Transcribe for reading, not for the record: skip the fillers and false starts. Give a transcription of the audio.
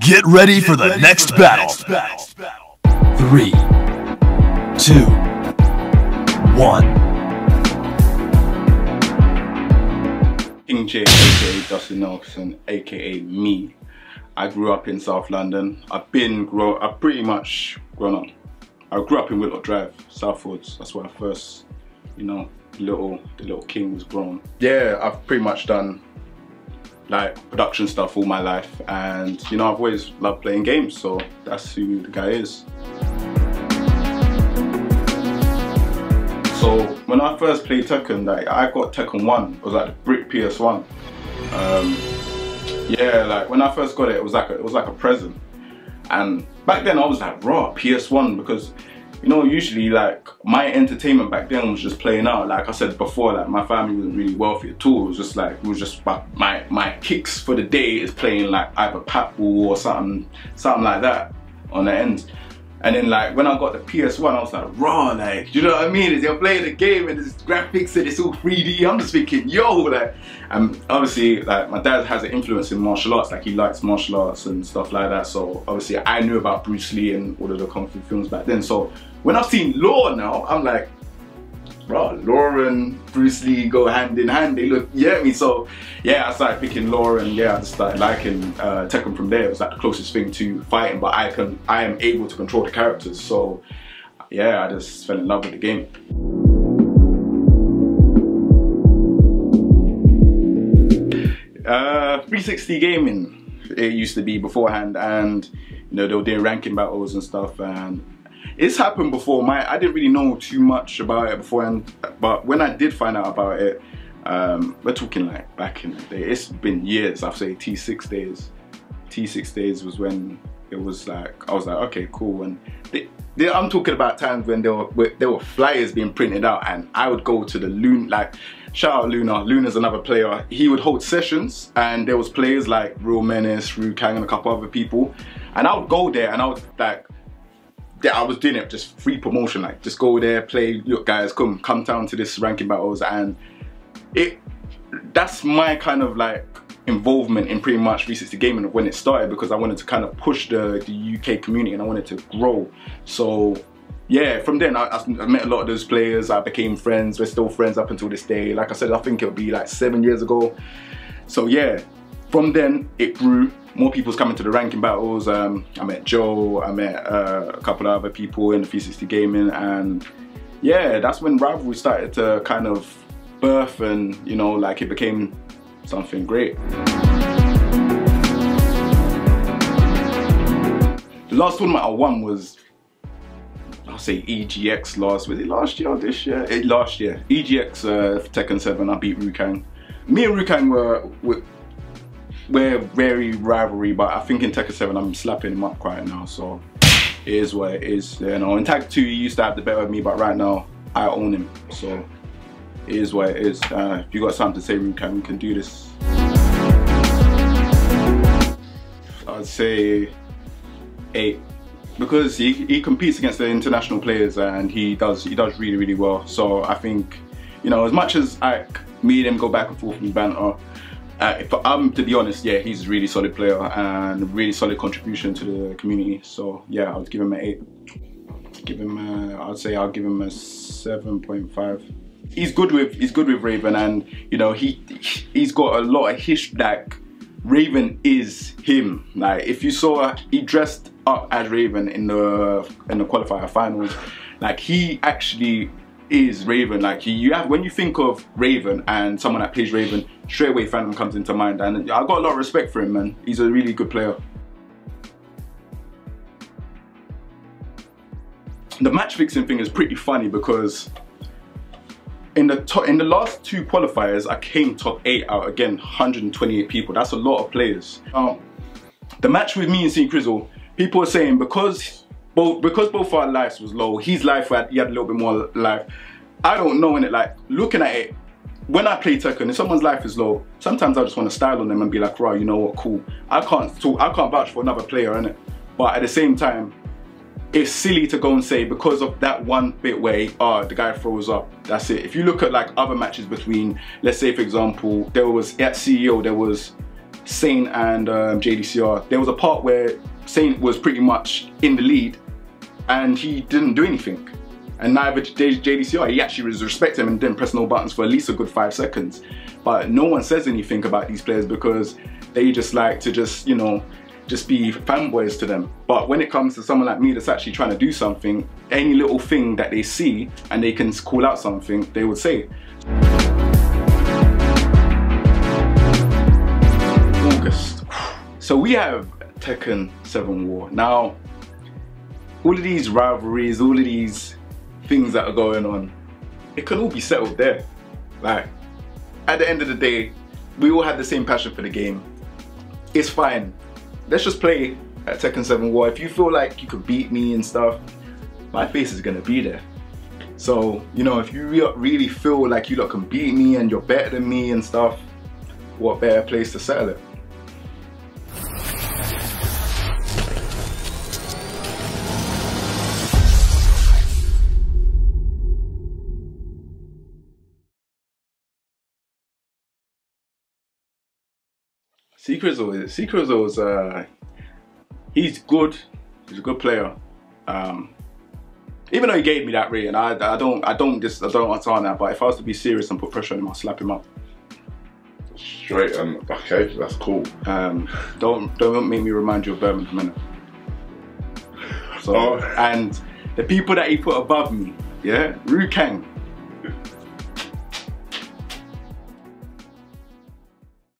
Get ready for the next battle. 3, 2, 1. King Jae, aka Dustin Nelson, aka me. I grew up in South London. I've pretty much grown up. I grew up in Whitlock Drive, Southwards. That's where I first, the little king was grown. Yeah, I've pretty much done like production stuff all my life, and I've always loved playing games, so that's who the guy is. So when I first played Tekken, I got Tekken 1. It was like the brick PS1. Yeah, like when I first got it, it was like a present. And back then I was like, raw, PS1, because usually like my entertainment back then was just playing out. Like I said before, like my family wasn't really wealthy at all. It was just my kicks for the day is playing like either Pat-Ball or something like that on the end. And then like when I got the PS1, I was like, raw, like, you know what I mean? They're playing the game and there's graphics and it's all 3D. I'm just thinking, yo, like, and obviously like my dad has an influence in martial arts, like he likes martial arts and stuff like that. So obviously I knew about Bruce Lee and all of the Kung Fu films back then. So when I've seen Law now, I'm like, bro, Law and Bruce Lee go hand in hand. They look, me. So yeah, I started picking Law, and yeah, I just started liking Tekken from there. It was like the closest thing to fighting, but I am able to control the characters. So yeah, I just fell in love with the game. .360 gaming, it used to be beforehand, and they were doing ranking battles and stuff, and it's happened before. I didn't really know too much about it beforehand, but when I did find out about it, we're talking like back in the day. It's been years. I'd say T6 days. T6 days was when it was like, I was like, okay, cool. And I'm talking about times when there were flyers being printed out, and I would go to the Luna, like, shout out Luna. Luna's another player. He would hold sessions, and there was players like Real Menace, Ru Kang, and a couple other people, and I would go there, and I would like, I was doing it just free promotion, like just go there, play, look guys, come down to this ranking battles, and that's my kind of like involvement in pretty much .360 gaming when it started, because I wanted to kind of push the UK community and I wanted to grow. So yeah, from then I met a lot of those players. I became friends. We're still friends up until this day. Like I said, I think it'll be like 7 years ago. So yeah, from then it grew. More people's coming to the ranking battles. I met Joe, I met a couple of other people in the .360 gaming, and yeah, that's when rivalry started to kind of birth, and like it became something great. The last tournament I won was, I'll say EGX was it last year or this year? Last year. EGX for Tekken 7, I beat Ru Kang. Me and Ru Kang we're very rivalry, but I think in Tekken 7 I'm slapping him up right now, so it is what it is. In Tag 2 he used to have the better of me, but right now I own him, so it is what it is. If you got something to say, Ru Kang, we can do this. I'd say 8, because he competes against the international players, and he does really, really well. So I think, as much as me and him go back and forth and banter, to be honest, yeah, he's a really solid player and a really solid contribution to the community. So yeah, I would give him an 8. I'd say I'll give him a 7.5. He's good with Raven, and he's got a lot of history. Like, Raven is him. Like, if you saw, he dressed up as Raven in the qualifier finals. Like, he actually is Raven. Like, when you think of Raven and someone that plays Raven, straight away Phantom comes into mind, and I got a lot of respect for him, man. He's a really good player. The match fixing thing is pretty funny, because in the last 2 qualifiers I came top 8 out, again 128 people. That's a lot of players. The match with me and St. Crizzle, people are saying because both our lives was low, his life he had a little bit more life. I don't know, innit? Like, looking at it, when I play Tekken, if someone's life is low, sometimes I just want to style on them and be like, right, you know what, cool. I can't vouch for another player, innit? But at the same time, it's silly to go and say because of that one bit where the guy throws up, that's it. If you look at like other matches between, let's say for example, there was at CEO, there was Saint and JDCR, there was a part where Saint was pretty much in the lead and he didn't do anything. And neither JDCR, he actually was respecting him and didn't press no buttons for at least a good 5 seconds. But no one says anything about these players because they just like to just, you know, just be fanboys to them. But when it comes to someone like me that's actually trying to do something, any little thing that they see and they can call out something, they would say. August. So we have Tekken 7 War. Now, all of these rivalries, all of these things that are going on, it can all be settled there. Like, at the end of the day, we all had the same passion for the game. It's fine. Let's just play at Tekken 7 War. If you feel like you could beat me and stuff, my face is gonna be there. So, you know, if you really feel like you lot can beat me and you're better than me and stuff, what better place to settle it? Secret he's good. He's a good player. Even though he gave me that rating, I don't understand that. But if I was to be serious and put pressure on him, I'll slap him up. Straight and okay, that's cool. Don't make me remind you of Birmingham, innit? So, and the people that he put above me, yeah, Ru Kang,